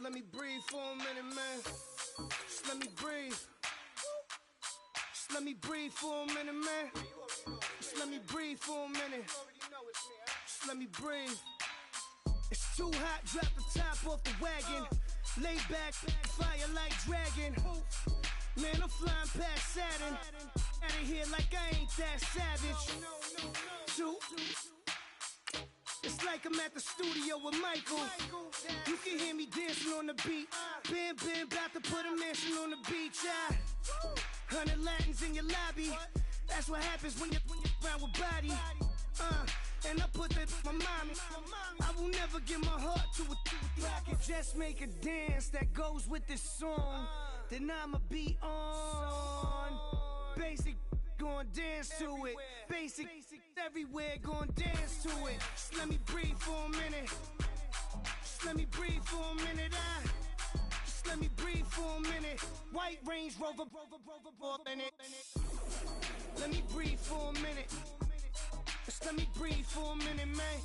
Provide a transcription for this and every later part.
Just let me breathe for a minute, man. Just let me breathe. Just let me breathe for a minute, man. Just let me breathe for a minute. Just let me breathe. It's too hot, drop the top off the wagon. Lay back, fire like dragon. Man, I'm flying past Saturn. Out of here like I ain't that savage. Two. It's like I'm at the studio with Michael. You can hear me dancing on the beat. Bam, bam, about to put a mansion on the beach. 100 Latins in your lobby. That's what happens when you're around with body. And I put that in my mommy. I will never give my heart to a rocket. Just make a dance that goes with this song. Then I'ma be on. Basic, gon' dance to it. Basic, everywhere, gon' dance to it. Just let me breathe for a minute. Just let me breathe for a minute. Just let me breathe for a minute. White Range Rover, in it. Let me breathe for a minute. Just let me breathe for a minute, man.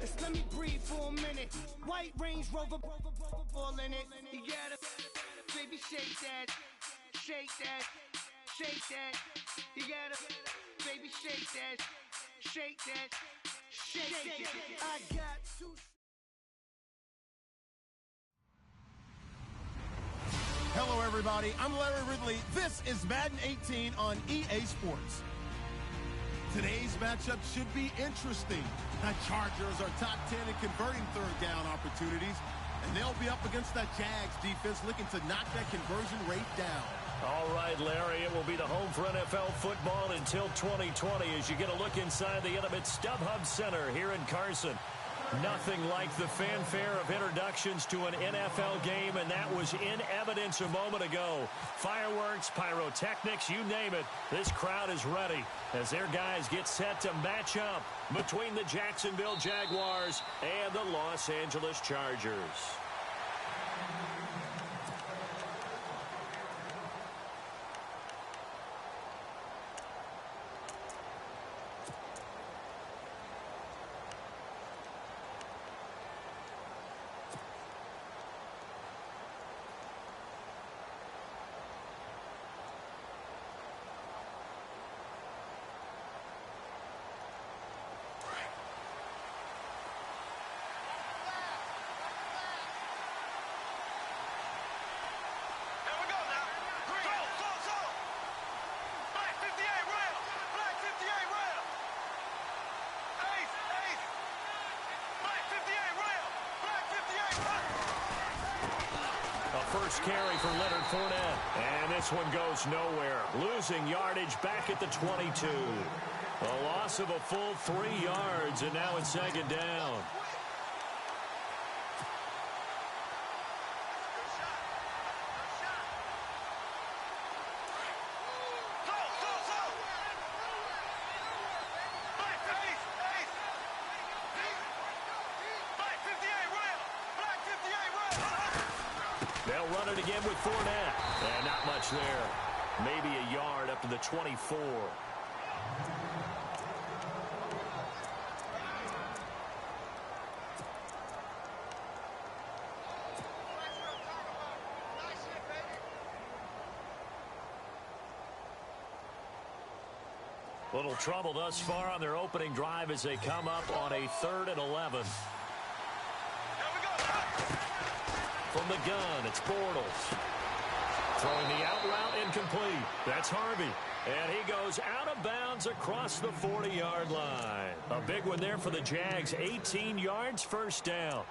Just let me breathe for a minute. White Range Rover, ball in it. You gotta, baby, shake that, shake that, shake that. You gotta, baby, shake that, shake that, shake that. I got two. Hello, everybody. I'm Larry Ridley. This is Madden 18 on EA Sports. Today's matchup should be interesting. The Chargers are top 10 in converting third down opportunities, and they'll be up against that Jags defense looking to knock that conversion rate down. All right, Larry, it will be the home for NFL football until 2020 as you get a look inside the intimate StubHub Center here in Carson. Nothing like the fanfare of introductions to an NFL game, and that was in evidence a moment ago. Fireworks, pyrotechnics, you name it. This crowd is ready as their guys get set to match up between the Jacksonville Jaguars and the Los Angeles Chargers. First carry for Leonard Fournette. And this one goes nowhere. Losing yardage back at the 22. A loss of a full 3 yards, and now it's second down. They'll run it again with Fournette. And not much there. Maybe a yard up to the 24. Little trouble thus far on their opening drive as they come up on a 3rd and 11. From the gun, it's Bortles. Throwing the out route incomplete. That's Harvey. And he goes out of bounds across the 40-yard line. A big one there for the Jags. 18 yards, first down.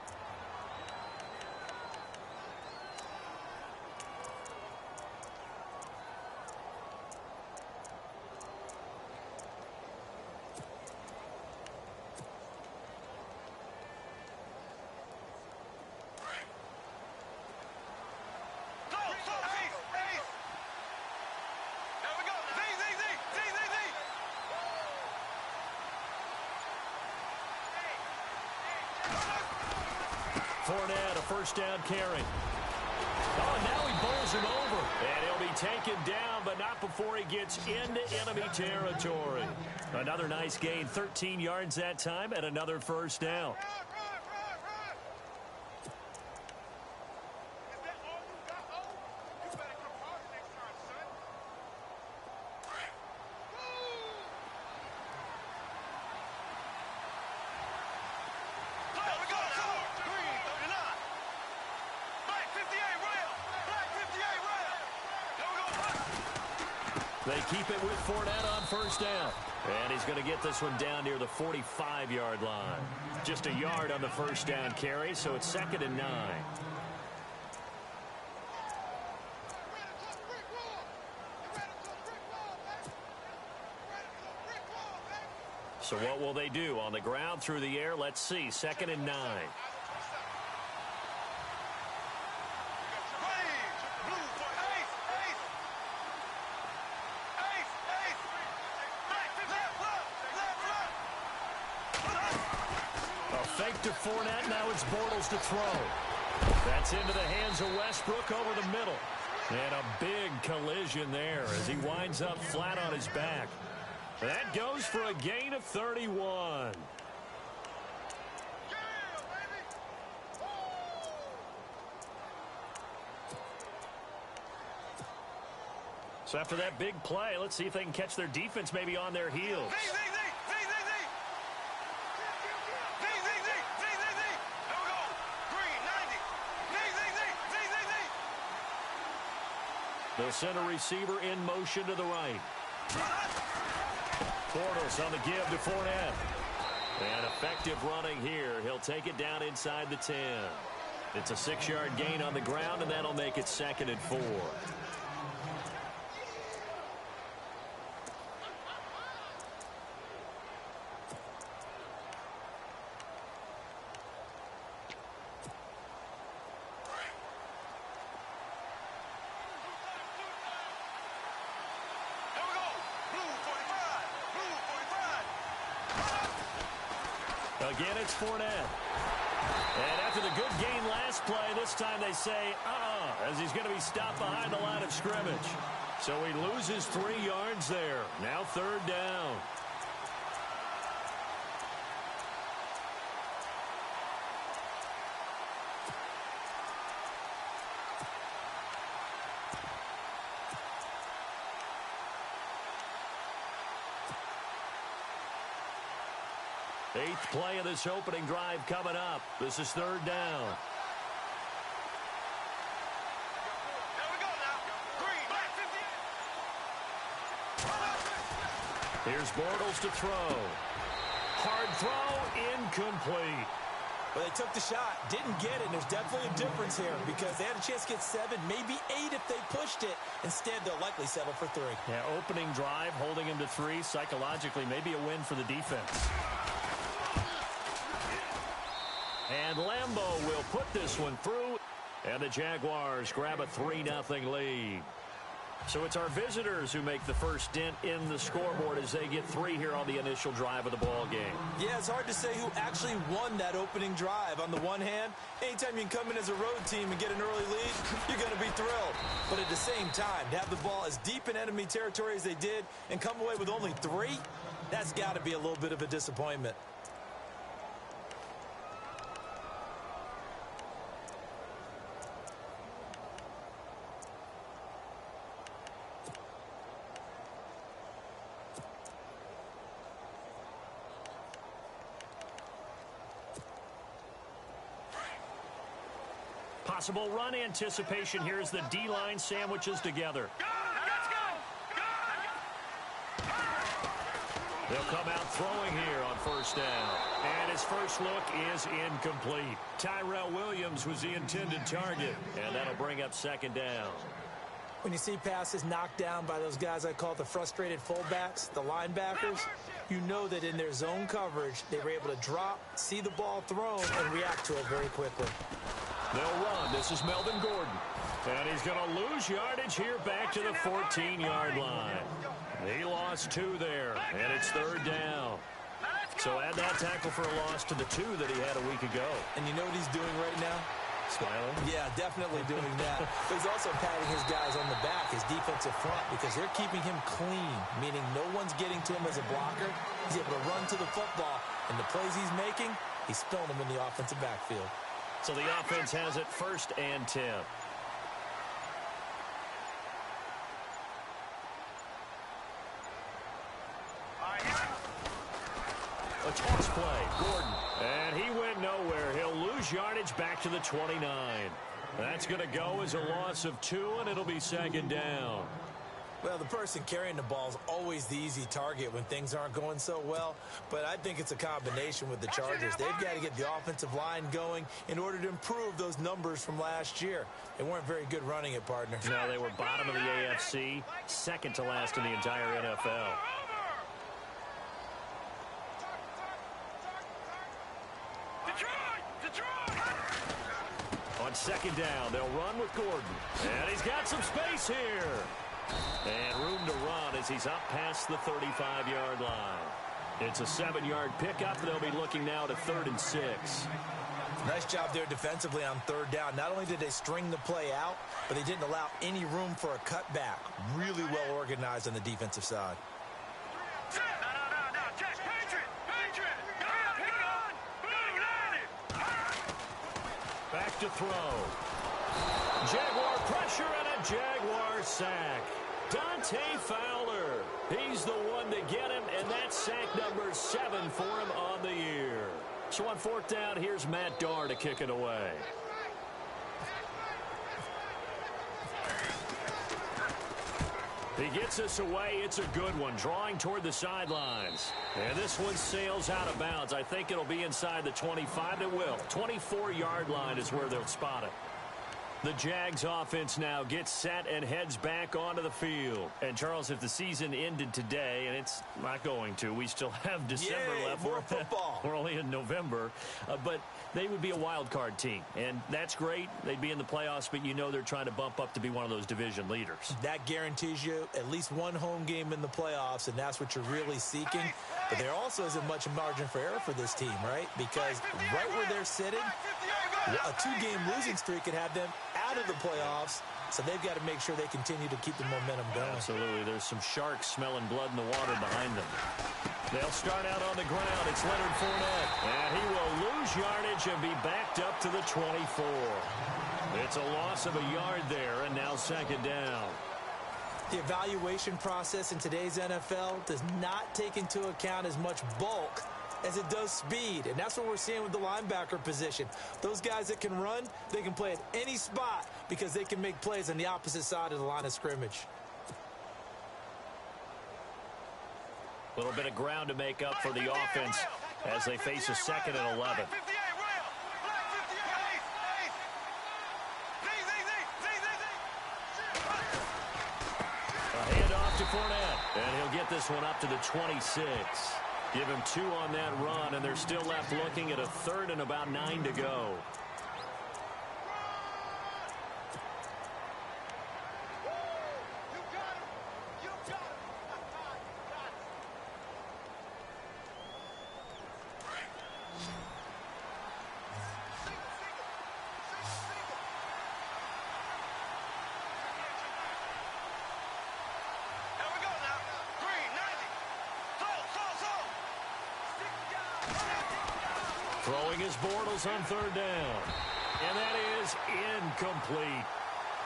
Fournette, a first down carry. Oh, now he bowls it over. And he'll be taken down, but not before he gets into enemy territory. Another nice gain, 13 yards that time, and another first down. They keep it with Fournette on first down. And he's going to get this one down near the 45-yard line. Just a yard on the first down carry, so it's 2nd and 9. So what will they do? On the ground, through the air, let's see. 2nd and 9. Fake to Fournette. Now it's Bortles to throw. That's into the hands of Westbrook over the middle. And a big collision there as he winds up flat on his back. That goes for a gain of 31. So after that big play, let's see if they can catch their defense maybe on their heels. The center receiver in motion to the right. Bortles on the give to Fournette. And effective running here. He'll take it down inside the 10. It's a 6-yard gain on the ground, and that'll make it 2nd and 4. Again, it's Fournette. And after the good gain last play, this time they say, as he's going to be stopped behind the line of scrimmage. So he loses 3 yards there. Now 3rd down. Eighth play of this opening drive coming up. This is 3rd down. There we go now. Green, black, 58. Here's Bortles to throw. Hard throw, incomplete. Well, they took the shot, didn't get it, and there's definitely a difference here because they had a chance to get 7, maybe 8 if they pushed it. Instead, they'll likely settle for 3. Yeah, opening drive, holding him to 3, psychologically, maybe a win for the defense. And Lambeau will put this one through, and the Jaguars grab a 3-0 lead. So it's our visitors who make the first dent in the scoreboard as they get 3 here on the initial drive of the ball game. Yeah, it's hard to say who actually won that opening drive. On the one hand, anytime you can come in as a road team and get an early lead, you're going to be thrilled. But at the same time, to have the ball as deep in enemy territory as they did and come away with only 3, that's got to be a little bit of a disappointment. Possible run anticipation here as the D-line sandwiches together. They'll come out throwing here on first down. And his first look is incomplete. Tyrell Williams was the intended target. And that'll bring up 2nd down. When you see passes knocked down by those guys I call the frustrated fullbacks, the linebackers, you know that in their zone coverage, they were able to drop, see the ball thrown, and react to it very quickly. They'll run. This is Melvin Gordon. And he's going to lose yardage here back to the 14-yard line. He lost 2 there, and it's 3rd down. So add that tackle for a loss to the 2 that he had a week ago. And you know what he's doing right now? Smiling? Yeah, definitely doing that. But he's also patting his guys on the back, his defensive front, because they're keeping him clean, meaning no one's getting to him as a blocker. He's able to run to the football, and the plays he's making, he's spilling them in the offensive backfield. So the offense has it 1st and 10. A toss play, Gordon. And he went nowhere. He'll lose yardage back to the 29. That's going to go as a loss of 2, and it'll be 2nd down. Well, the person carrying the ball is always the easy target when things aren't going so well, but I think it's a combination with the Chargers. They've got to get the offensive line going in order to improve those numbers from last year. They weren't very good running it, partner. No, they were bottom of the AFC, second to last in the entire NFL. On second down, they'll run with Gordon. And he's got some space here. And room to run as he's up past the 35-yard line. It's a 7-yard pickup. They'll be looking now to 3rd and 6. Nice job there defensively on 3rd down. Not only did they string the play out, but they didn't allow any room for a cutback. Really well organized on the defensive side. Back to throw. Jaguar pressure and a Jaguar sack. Dante Fowler. He's the one to get him, and that's sack number 7 for him on the year. So on 4th down, here's Matt Darr to kick it away. He gets us away. It's a good one, drawing toward the sidelines. And this one sails out of bounds. I think it'll be inside the 25. It will. 24-yard line is where they'll spot it. The Jags offense now gets set and heads back onto the field. And, Charles, if the season ended today, and it's not going to, we still have December left. More football. We're only in November. But they would be a wild card team. And that's great. They'd be in the playoffs, but you know they're trying to bump up to be one of those division leaders. That guarantees you at least one home game in the playoffs, and that's what you're really seeking. But there also isn't much margin for error for this team, right? Because right where they're sitting, a 2-game losing streak could have them out of the playoffs, so they've got to make sure they continue to keep the momentum going. Absolutely. There's some sharks smelling blood in the water behind them. They'll start out on the ground. It's Leonard Fournette. And he will lose yardage and be backed up to the 24. It's a loss of a yard there, and now 2nd down. The evaluation process in today's NFL does not take into account as much bulk as it does speed, and that's what we're seeing with the linebacker position. Those guys that can run, they can play at any spot because they can make plays on the opposite side of the line of scrimmage. A little bit of ground to make up for the offense as they face a 2nd and 11. A handoff to Fournette, and he'll get this one up to the 26. Give him 2 on that run, and they're still left looking at a 3rd and about 9 to go. Throwing his Bortles on 3rd down. And that is incomplete.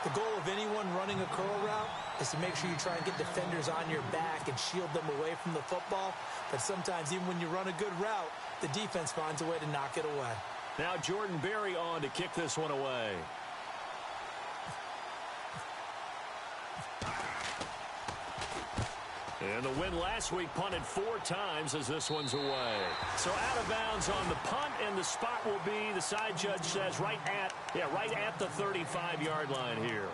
The goal of anyone running a curl route is to make sure you try and get defenders on your back and shield them away from the football. But sometimes, even when you run a good route, the defense finds a way to knock it away. Now Jordan Berry on to kick this one away. And the win last week punted 4 times as this one's away. So out of bounds on the punt, and the spot will be, the side judge says, right at the 35-yard line here.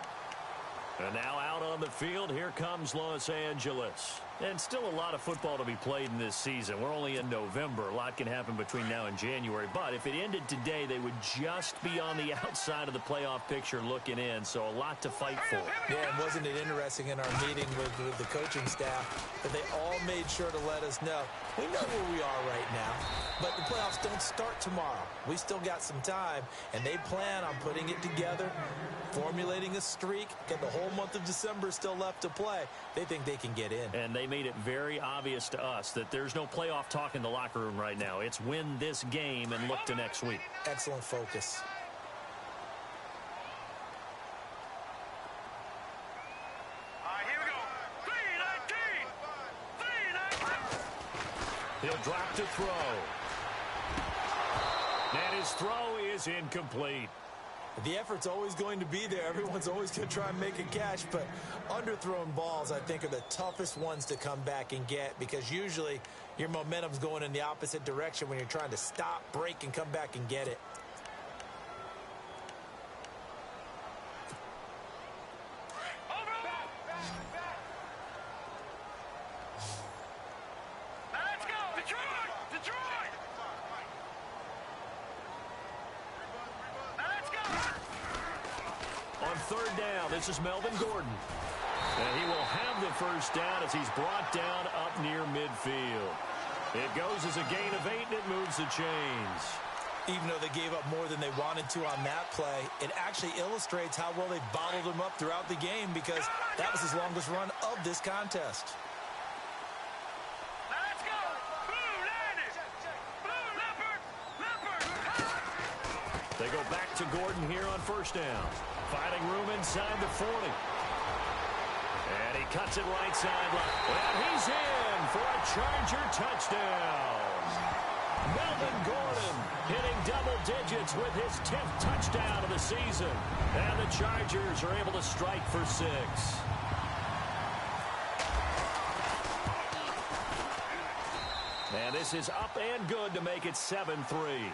And now out on the field, here comes Los Angeles. And still a lot of football to be played in this season. We're only in November. A lot can happen between now and January. But if it ended today, they would just be on the outside of the playoff picture looking in. So a lot to fight for. Yeah, and wasn't it interesting in our meeting with the coaching staff that they all made sure to let us know, we know where we are right now, but the playoffs don't start tomorrow. We still got some time, and they plan on putting it together, formulating a streak, got the whole month of December still left to play. They think they can get in. And they made it very obvious to us that there's no playoff talk in the locker room right now. It's win this game and look to next week. Excellent focus. All right, here we go. 3-19. He'll drop to throw. And his throw is incomplete. The effort's always going to be there. Everyone's always going to try and make a catch, but underthrown balls, I think, are the toughest ones to come back and get because usually your momentum's going in the opposite direction when you're trying to stop, break, and come back and get it. Third down, this is Melvin Gordon. And he will have the first down as he's brought down up near midfield. It goes as a gain of 8, and it moves the chains. Even though they gave up more than they wanted to on that play, it actually illustrates how well they bottled him up throughout the game because that was his longest run of this contest. Let's go! Blue landed! Blue leopard! They go back to Gordon here on first down. Finding room inside the 40. And he cuts it right sideline. And he's in for a Charger touchdown. Melvin Gordon hitting double digits with his 10th touchdown of the season. And the Chargers are able to strike for 6. And this is up and good to make it 7-3.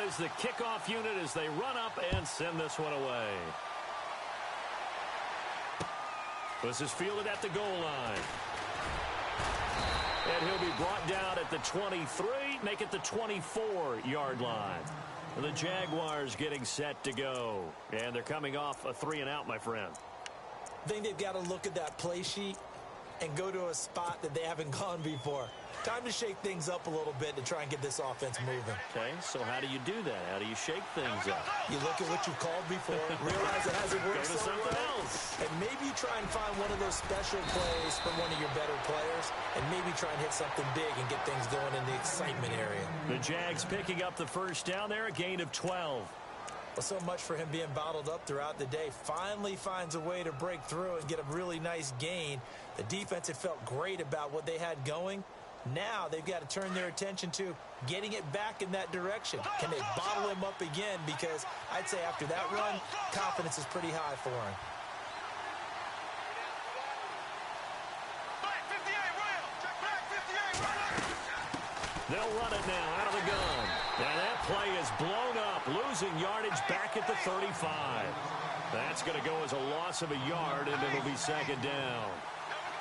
Is the kickoff unit as they run up and send this one away. This is fielded at the goal line. And he'll be brought down at the 23, make it the 24-yard line. And the Jaguars getting set to go. And they're coming off a 3-and-out, my friend. I think they've got to look at that play sheet and go to a spot that they haven't gone before. Time to shake things up a little bit to try and get this offense moving. Okay, so how do you do that? How do you shake things up? You look at what you called before, realize it hasn't worked Go to so something well, else. and maybe try and find one of those special plays from one of your better players, and maybe try and hit something big and get things going in the excitement area. The Jags picking up the first down there, a gain of 12. Well, so much for him being bottled up throughout the day. Finally finds a way to break through and get a really nice gain. The defense had felt great about what they had going. Now they've got to turn their attention to getting it back in that direction. Can they bottle him up again? Because I'd say after that run, confidence is pretty high for him. They'll run it now out of the gun. And that play is blown up, losing yardage back at the 35. That's going to go as a loss of a yard, and it'll be second down.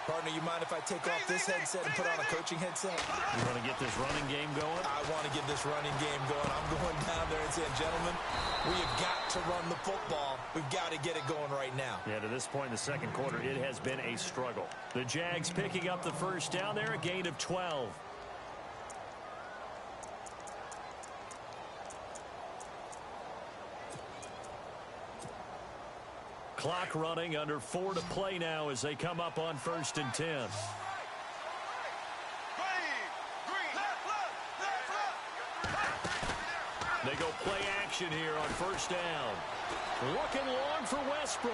Partner, you mind if I take off this headset and put on a coaching headset? You want to get this running game going? I want to get this running game going. I'm going down there and saying, gentlemen, we have got to run the football. We've got to get it going right now. Yeah, to this point in the second quarter, it has been a struggle. The Jags picking up the first down there, a gain of 12. Clock running, under 4 to play now as they come up on 1st and 10. They go play action here on first down. Looking long for Westbrook.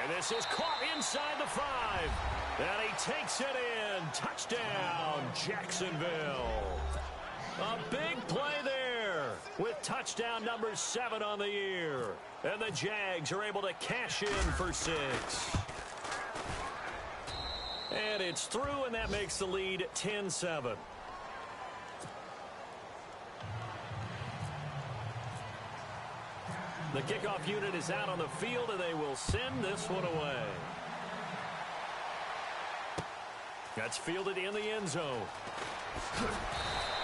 And this is caught inside the 5. And he takes it in. Touchdown, Jacksonville. A big play there with touchdown number 7 on the year. And the Jags are able to cash in for 6. And it's through, and that makes the lead 10-7. The kickoff unit is out on the field, and they will send this one away. That's fielded in the end zone.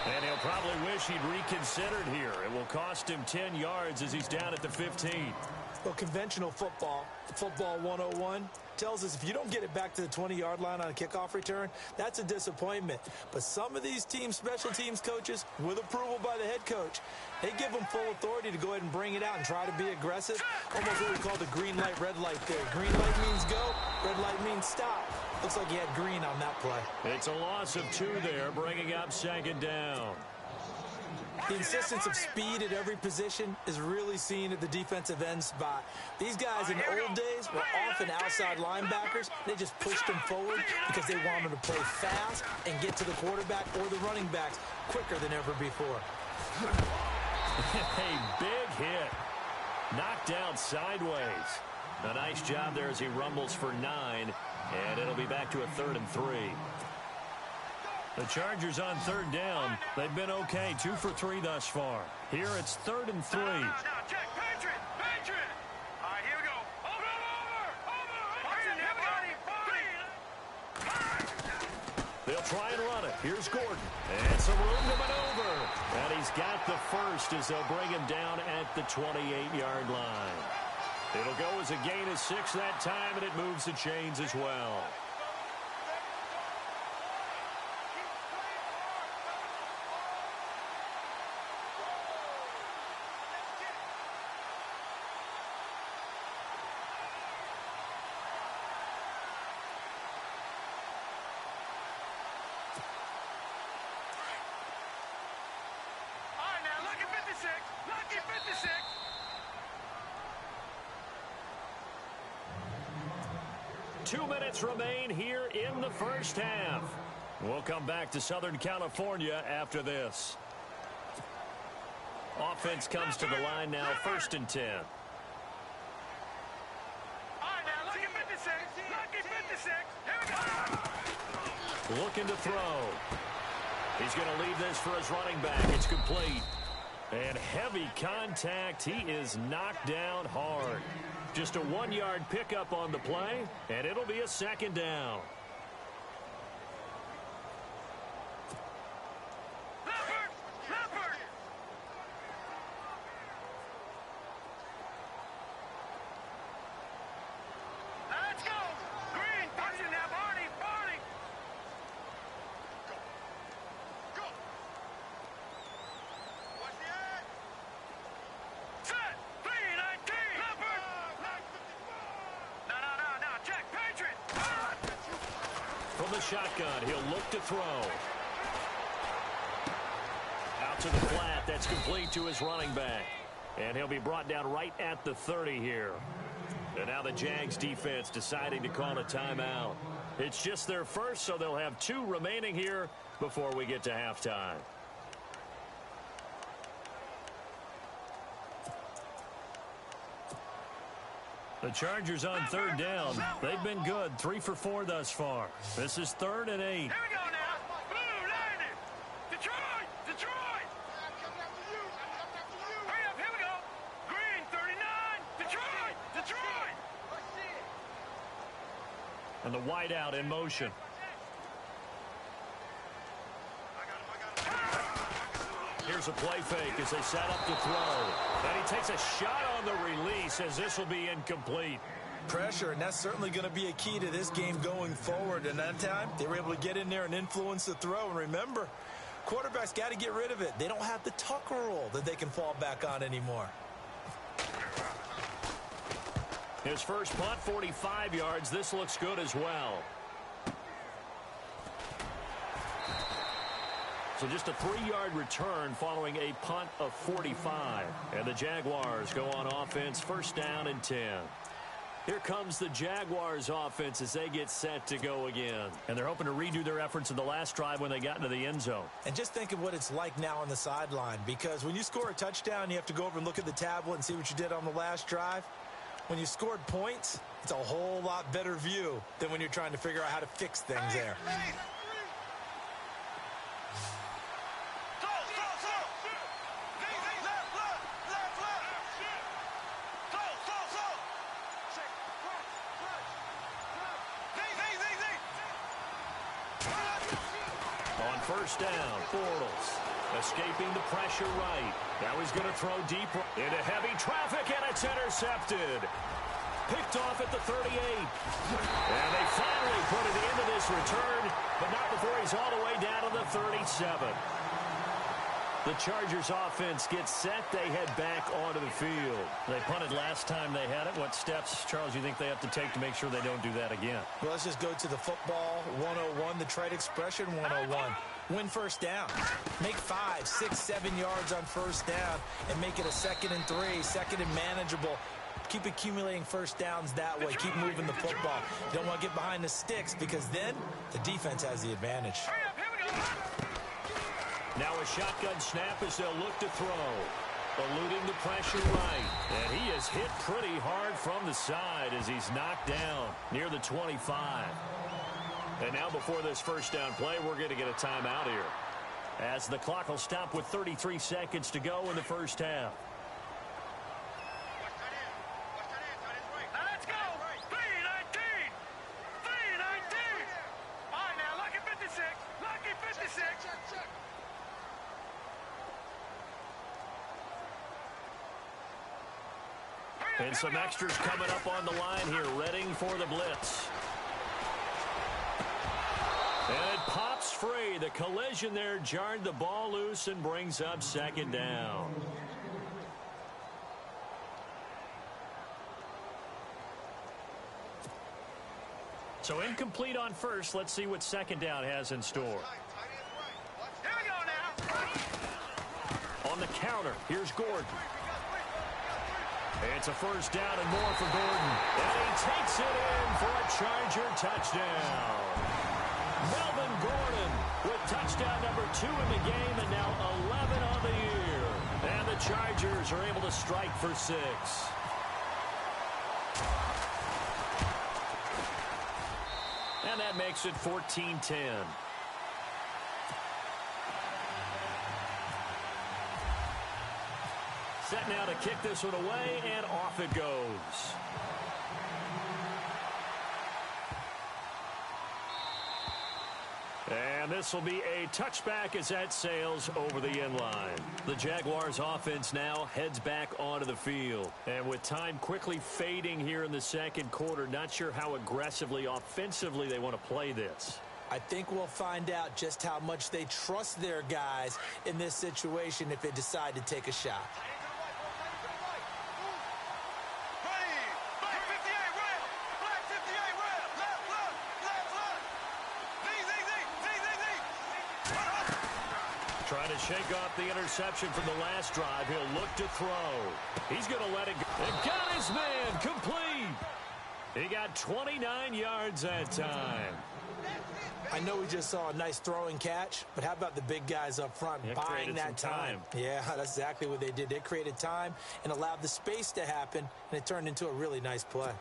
And he'll probably wish he'd reconsidered here. It will cost him 10 yards as he's down at the 15. Well, conventional football 101, tells us if you don't get it back to the 20-yard line on a kickoff return, that's a disappointment. But some of these teams, special teams coaches, with approval by the head coach, they give them full authority to go ahead and bring it out and try to be aggressive. Almost what we call the green light, red light theory. Green light means go, red light means stop. Looks like he had green on that play. It's a loss of 2 there, bringing up second down. The insistence of speed at every position is really seen at the defensive end spot. These guys in the old days were often outside linebackers. They just pushed them forward because they wanted to play fast and get to the quarterback or the running backs quicker than ever before. A big hit. Knocked down sideways. A nice job there as he rumbles for 9, and it'll be back to a 3rd and 3. The Chargers on 3rd down. They've been okay, 2 for 3 thus far. Here it's 3rd and 3. Now, check, Patriot. All right, here we go. Over. Watching everybody. They'll try and run it. Here's Gordon. And some room to maneuver. And he's got the first as they'll bring him down at the 28-yard line. It'll go as a gain of 6 that time, and it moves the chains as well. Lucky 56. 2 minutes remain here in the first half. We'll come back to Southern California after this. Offense comes to the line now, 1st and 10. All right, now, lucky 56. Lucky 56. Here we go. Looking to throw. He's going to leave this for his running back. It's complete. And heavy contact. He is knocked down hard. Just a 1-yard pickup on the play, and it'll be a 2nd down. Leopard. Let's go. Green, touching now, Barney. Go. What's the ad? Set. 319. Leopard. No. Check. Patriot. From the shotgun, he'll look to throw. Out to the flat. That's complete to his running back. And he'll be brought down right at the 30 here. And now the Jags defense deciding to call a timeout. It's just their first, so they'll have 2 remaining here before we get to halftime. The Chargers on 3rd down. They've been good, 3 for 4 thus far. This is 3rd and 8. Here we go now. Blue landed. Detroit. Hurry up, here we go. Green, 39. Detroit. And the wideout in motion. Here's a play fake as they set up to throw. And he takes a shot on the release as this will be incomplete. Pressure, and that's certainly going to be a key to this game going forward. And that time, they were able to get in there and influence the throw. And remember, quarterbacks got to get rid of it. They don't have the tuck rule that they can fall back on anymore. His first punt, 45 yards. This looks good as well. So just a 3-yard return following a punt of 45. And the Jaguars go on offense, 1st down and 10. Here comes the Jaguars offense as they get set to go again. And they're hoping to redo their efforts in the last drive when they got into the end zone. And just think of what it's like now on the sideline, because when you score a touchdown, you have to go over and look at the tablet and see what you did on the last drive. When you scored points, it's a whole lot better view than when you're trying to figure out how to fix things there. On 1st down, Bortles escaping the pressure right. Now he's going to throw deep into heavy traffic, and it's intercepted. Picked off at the 38. And they finally put it into this return, but not before he's all the way down to the 37. The Chargers offense gets set. They head back onto the field. They punted last time they had it. What steps, Charles, you think they have to take to make sure they don't do that again? Well, let's just go to the football 101, the trade expression 101. Win first down. Make 5, 6, 7 yards on first down and make it a 2nd and 3, 2nd and manageable. Keep accumulating first downs that way. Keep moving the football. You don't want to get behind the sticks because then the defense has the advantage. Now a shotgun snap as they'll look to throw. Eluding the pressure right. And he is hit pretty hard from the side as he's knocked down near the 25. And now before this first down play, we're going to get a timeout here, as the clock will stop with 33 seconds to go in the first half. Let's go! 3-19! 3-19! All right, now, lucky 56. Lucky 56. And some extras coming up on the line here, readying for the blitz. And it pops free. The collision there jarred the ball loose and brings up 2nd down. So incomplete on first. Let's see what 2nd down has in store. Here we go now. On the counter, here's Gordon. It's a first down and more for Gordon. And he takes it in for a Charger touchdown. Melvin Gordon with touchdown number 2 in the game and now 11 on the year. And the Chargers are able to strike for 6. And that makes it 14-10. Set now to kick this one away, and off it goes. And this will be a touchback as that sails over the end line. The Jaguars offense now heads back onto the field. And with time quickly fading here in the second quarter, not sure how aggressively, offensively they want to play this. I think we'll find out just how much they trust their guys in this situation if they decide to take a shot. Trying to shake off the interception from the last drive. He'll look to throw. He's going to let it go. And got his man complete. He got 29 yards that time. I know we just saw a nice throwing catch, but how about the big guys up front buying that time? Yeah, that's exactly what they did. They created time and allowed the space to happen, and it turned into a really nice play.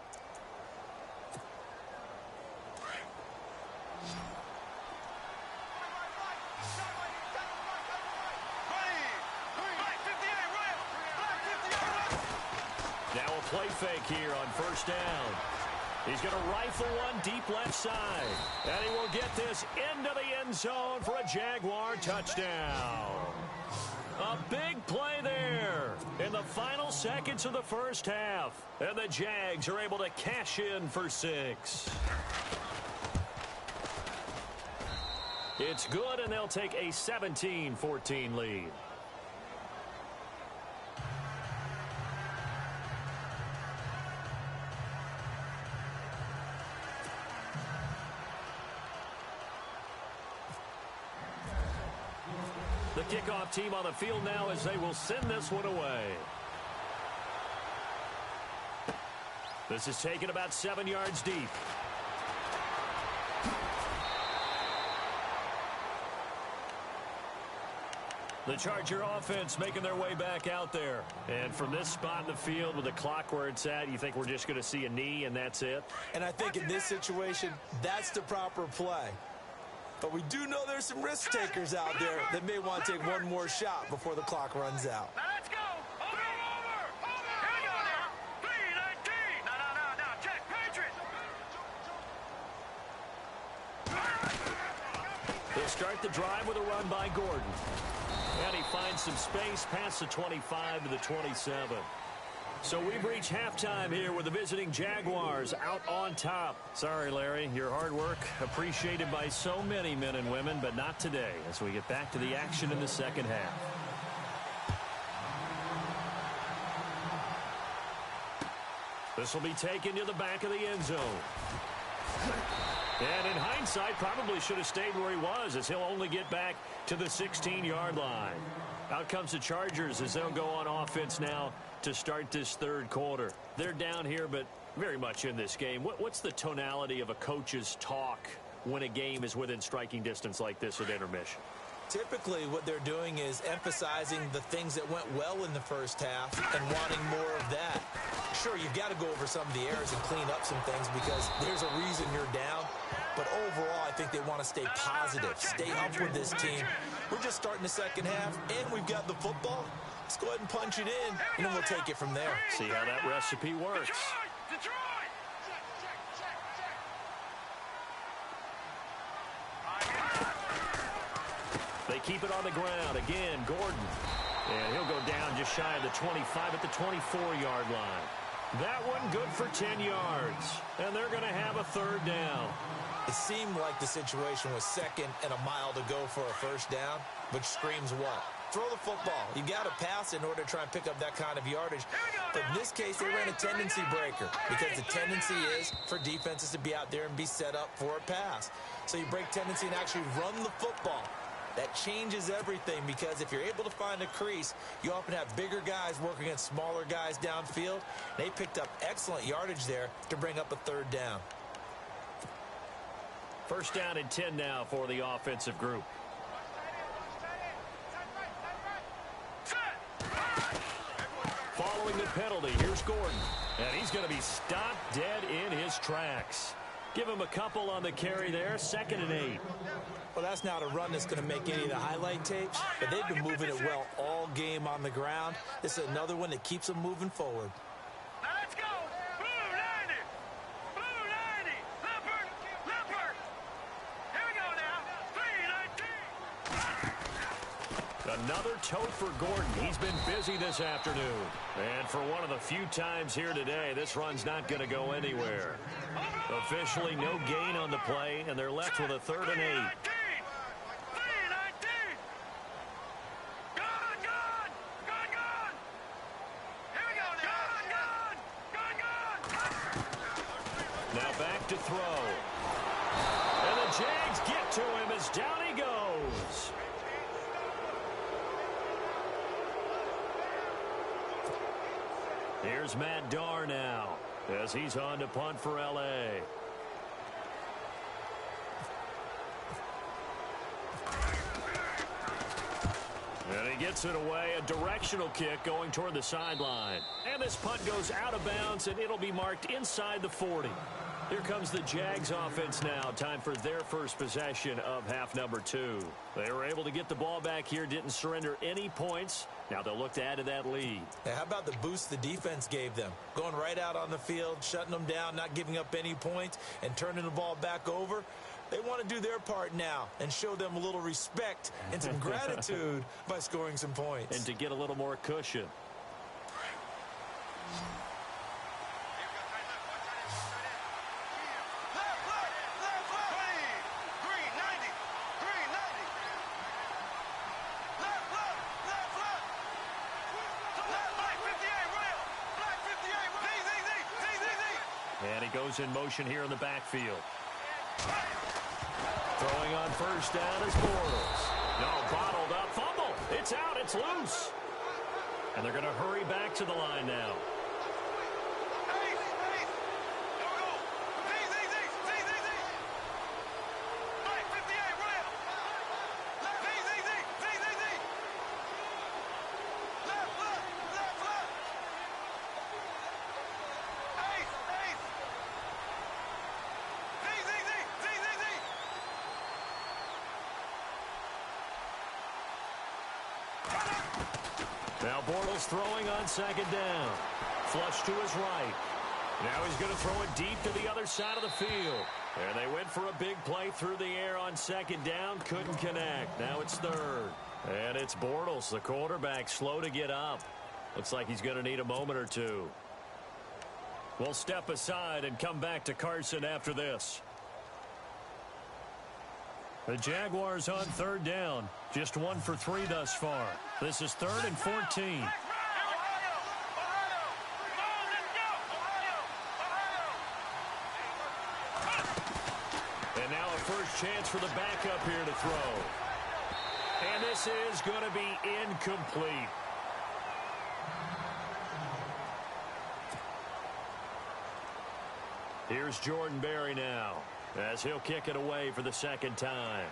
Now a play fake here on first down. He's going to rifle one deep left side. And he will get this into the end zone for a Jaguar touchdown. A big play there in the final seconds of the first half. And the Jags are able to cash in for 6. It's good, and they'll take a 17-14 lead. The kickoff team on the field now as they will send this one away. This is taken about 7 yards deep. The Charger offense making their way back out there. And from this spot in the field with the clock where it's at, you think we're just going to see a knee and that's it? And I think in this situation, that's the proper play. But we do know there's some risk takers out there that may want to take one more shot before the clock runs out. Now let's go. Over. Here we go now. 3-19. No. Check. Patriots. They'll start the drive with a run by Gordon. And he finds some space past the 25 to the 27. So we've reached halftime here with the visiting Jaguars out on top. Sorry, Larry, your hard work appreciated by so many men and women, but not today as we get back to the action in the second half. This will be taken to the back of the end zone. And in hindsight, probably should have stayed where he was, as he'll only get back to the 16-yard line. Out comes the Chargers as they'll go on offense now to start this third quarter. They're down here, but very much in this game. What's the tonality of a coach's talk when a game is within striking distance like this at intermission? Typically, what they're doing is emphasizing the things that went well in the first half and wanting more of that. Sure, you've got to go over some of the errors and clean up some things because there's a reason you're down. But overall, I think they want to stay positive, stay up with this team. We're just starting the second half, and we've got the football. Let's go ahead and punch it in, and then we'll take it from there. See how that recipe works. Detroit! They keep it on the ground. Again, Gordon. And he'll go down just shy of the 25 at the 24-yard line. That one good for 10 yards. And they're going to have a third down. It seemed like the situation was second and a mile to go for a first down, which screams what? Throw the football. You got to pass in order to try and pick up that kind of yardage. But in this case, they ran a tendency breaker because the tendency is for defenses to be out there and be set up for a pass. So you break tendency and actually run the football. That changes everything because if you're able to find a crease, you often have bigger guys working against smaller guys downfield. They picked up excellent yardage there to bring up a third down. First down and 10 now for the offensive group. Following the penalty, here's Gordon. And he's going to be stopped dead in his tracks. Give him a couple on the carry there, 2nd and 8. Well, that's not a run that's going to make any of the highlight tapes, but they've been moving it well all game on the ground. This is another one that keeps them moving forward. Now let's go! Blue 90! Blue 90! Leopard! Leopard! Here we go now! 319! Another tote for Gordon. He's been busy this afternoon. And for one of the few times here today, this run's not going to go anywhere. Officially no gain on the play, and they're left with a 3rd and 8. 319! Gone! Gone! Gone! Gone! Here we go now! Gone! Gone! Gone! Now back to throw. And the Jags get to him as down he goes. Here's Matt Darr now as he's on to punt for L.A. And he gets it away, a directional kick going toward the sideline. And this punt goes out of bounds, and it'll be marked inside the 40. Here comes the Jags offense now. Time for their first possession of half number 2. They were able to get the ball back here, didn't surrender any points. Now they'll look to add to that lead. Now, how about the boost the defense gave them? Going right out on the field, shutting them down, not giving up any points, and turning the ball back over. They want to do their part now and show them a little respect and some gratitude by scoring some points. And to get a little more cushion. And he goes in motion here in the backfield. Throwing on first down is Bortles. No, bottled up. Fumble. It's out. It's loose. And they're going to hurry back to the line now. Now Bortles throwing on second down. Flush to his right. Now he's going to throw it deep to the other side of the field. And they went for a big play through the air on second down. Couldn't connect. Now it's third. And it's Bortles, the quarterback, slow to get up. Looks like he's going to need a moment or two. We'll step aside and come back to Carson after this. The Jaguars on third down. Just 1 for 3 thus far. This is 3rd and 14. waits for the backup here to throw. And this is going to be incomplete. Here's Jordan Berry now, as he'll kick it away for the second time.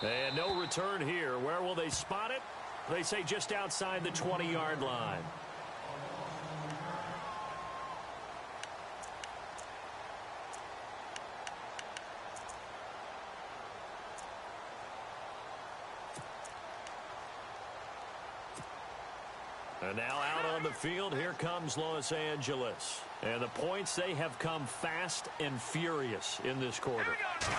And no return here. Where will they spot it? They say just outside the 20-yard line. And now out on the field, here comes Los Angeles. And the points, they have come fast and furious in this quarter.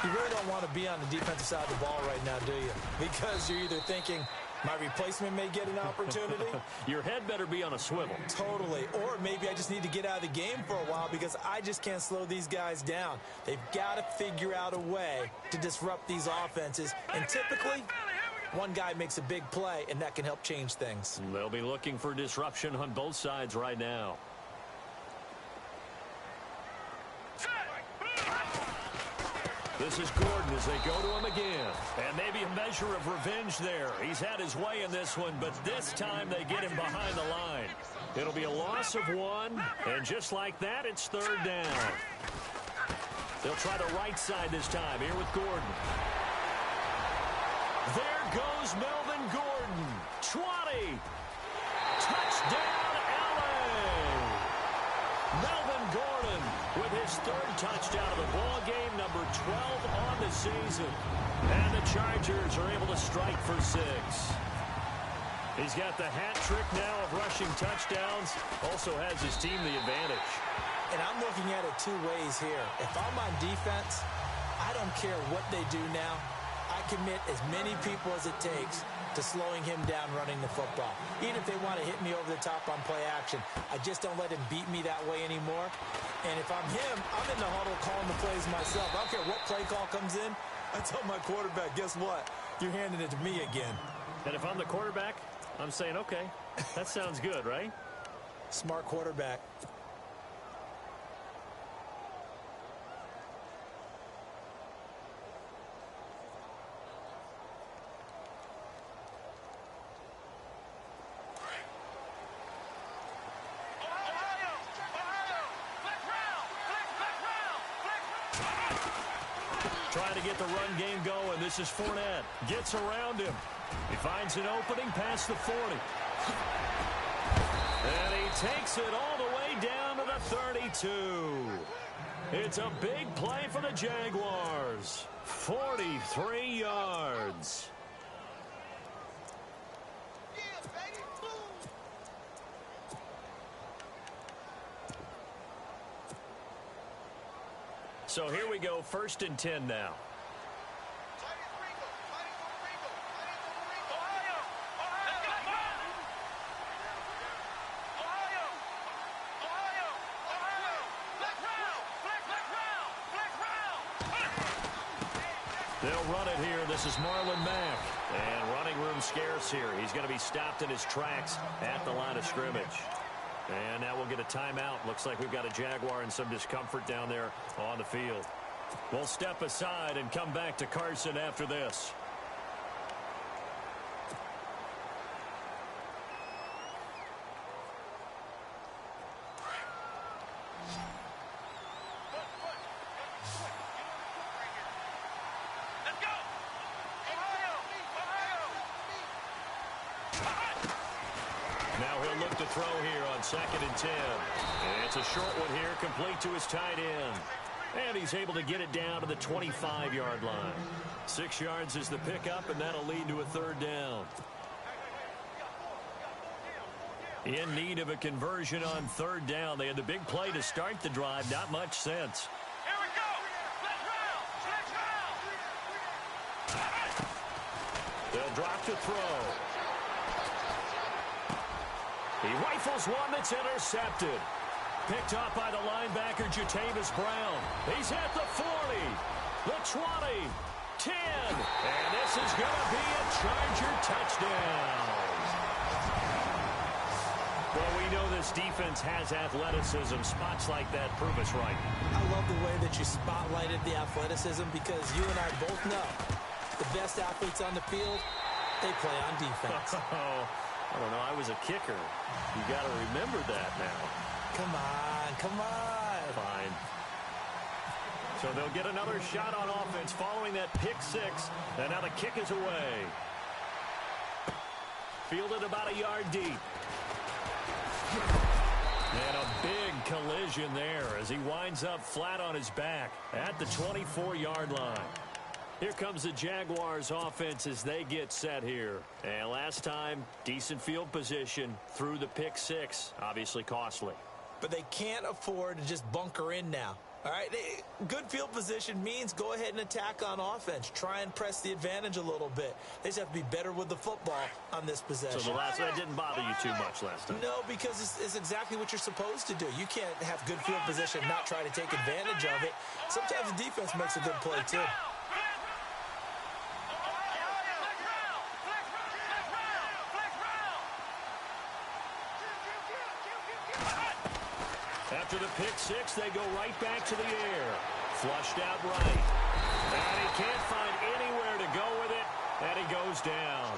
You really don't want to be on the defensive side of the ball right now, do you? Because you're either thinking, my replacement may get an opportunity. Your head better be on a swivel. Totally. Or maybe I just need to get out of the game for a while because I just can't slow these guys down. They've got to figure out a way to disrupt these offenses. And typically, one guy makes a big play, and that can help change things. They'll be looking for disruption on both sides right now. This is Gordon as they go to him again. And maybe a measure of revenge there. He's had his way in this one, but this time they get him behind the line. It'll be a loss of 1, and just like that, it's third down. They'll try the right side this time, here with Gordon. There goes Melvin Gordon. 20. Touchdown, LA. Melvin Gordon with his third touchdown of the ball game, number 12 on the season. And the Chargers are able to strike for 6. He's got the hat trick now of rushing touchdowns. Also has his team the advantage. And I'm looking at it two ways here. If I'm on defense, I don't care what they do now. I commit as many people as it takes to slowing him down running the football. Even if they want to hit me over the top on play action, I just don't let him beat me that way anymore. And if I'm him, I'm in the huddle calling the plays myself. I don't care what play call comes in. I tell my quarterback, guess what? You're handing it to me again. And if I'm the quarterback, I'm saying, okay, that sounds good, right? Smart quarterback. Trying to get the run game going. This is Fournette. Gets around him. He finds an opening past the 40. And he takes it all the way down to the 32. It's a big play for the Jaguars. 43 yards. So here we go, 1st and 10 now. They'll run it here. This is Marlon Mack. And running room scarce here. He's going to be stopped in his tracks at the line of scrimmage. And now we'll get a timeout. Looks like we've got a Jaguar in some discomfort down there on the field. We'll step aside and come back to Carson after this. Now he'll look to throw here on 2nd and 10. And it's a short one here, complete to his tight end. And he's able to get it down to the 25-yard line. 6 yards is the pickup, and that'll lead to a third down. In need of a conversion on third down. They had the big play to start the drive. Not much sense. Here we go. Let's round. They'll drop to throw. He rifles one that's intercepted. Picked up by the linebacker, Jatavis Brown. He's at the 40, the 20, 10. And this is going to be a Charger touchdown. this defense has athleticism. Spots like that prove us right. I love the way that you spotlighted the athleticism because you and I both know the best athletes on the field, they play on defense. I don't know. I was a kicker. You got to remember that now. Come on, come on. Fine. So they'll get another shot on offense following that pick six. And now the kick is away. Fielded about a yard deep. And a big collision there as he winds up flat on his back at the 24-yard line. Here comes the Jaguars offense as they get set here. And last time, decent field position through the pick six. Obviously costly. But they can't afford to just bunker in now. All right, good field position means go ahead and attack on offense. Try and press the advantage a little bit. They just have to be better with the football on this possession. So that didn't bother you too much last time? No, because it's exactly what you're supposed to do. You can't have good field position and not try to take advantage of it. Sometimes the defense makes a good play, too. After the pick six, they go right back to the air. Flushed out right. And he can't find anywhere to go with it, and he goes down.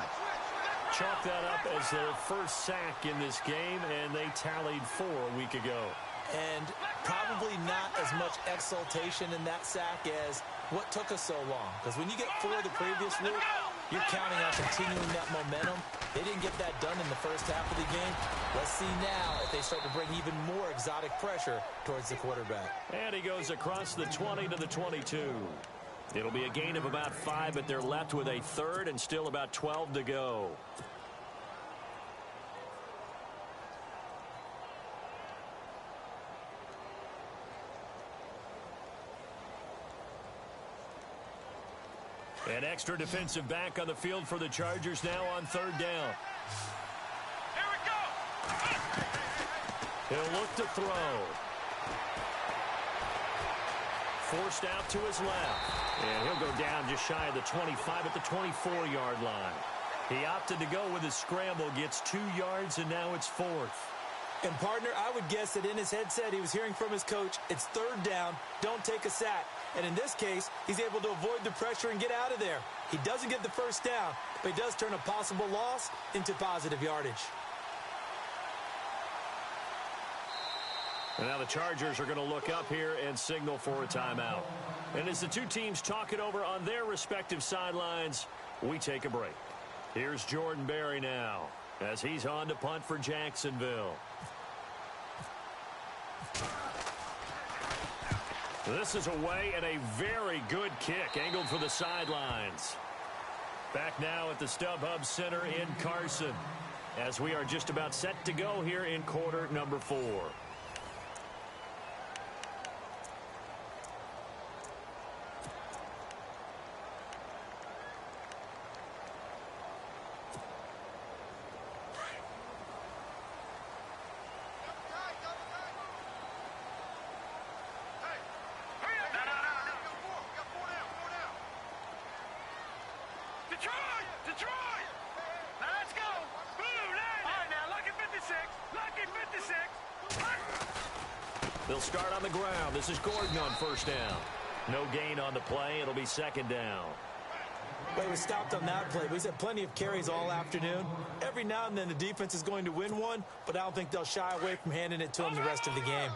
Chalk that up as their first sack in this game, and they tallied 4 a week ago. And probably not as much exultation in that sack as what took us so long. Because when you get 4 the previous week, you're counting on continuing that momentum. They didn't get that done in the first half of the game. Let's see now if they start to bring even more exotic pressure towards the quarterback. And he goes across the 20 to the 22. It'll be a gain of about 5, but they're left with a third and still about 12 to go. An extra defensive back on the field for the Chargers now on third down. Here we go. He'll look to throw. Forced out to his left. And he'll go down just shy of the 25 at the 24-yard line. He opted to go with his scramble, gets 2 yards, and now it's 4th. And, partner, I would guess that in his headset he was hearing from his coach, it's third down, don't take a sack. And in this case, he's able to avoid the pressure and get out of there. He doesn't get the first down, but he does turn a possible loss into positive yardage. And now the Chargers are going to look up here and signal for a timeout. And as the two teams talk it over on their respective sidelines, we take a break. Here's Jordan Berry now as he's on to punt for Jacksonville. This is away and a very good kick angled for the sidelines. Back now at the StubHub Center in Carson as we are just about set to go here in quarter number 4. Detroit! Now let's go! Blue, all right, now, lucky 56. Lucky 56. They'll start on the ground. This is Gordon on first down. No gain on the play. It'll be second down. Well, he was stopped on that play, but he's had plenty of carries all afternoon. Every now and then the defense is going to win one, but I don't think they'll shy away from handing it to him the rest of the game.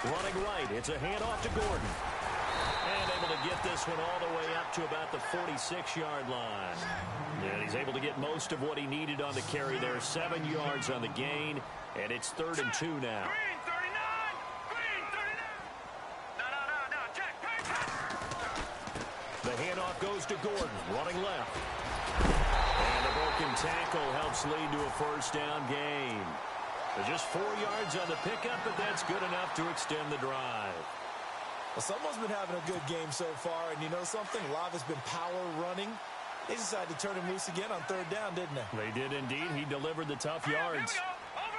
Running right, it's a handoff to Gordon. And able to get this one all the way up to about the 46-yard line. And he's able to get most of what he needed on the carry there. 7 yards on the gain, and it's 3rd and 2 now. Green 39! Green 39! No, check. The handoff goes to Gordon, running left. And a broken tackle helps lead to a first down gain. Just 4 yards on the pickup, but that's good enough to extend the drive. Well, someone's been having a good game so far, and you know something? A lot has been power running. They decided to turn him loose again on third down, didn't they? They did indeed. He delivered the tough yards. Here we go. Over.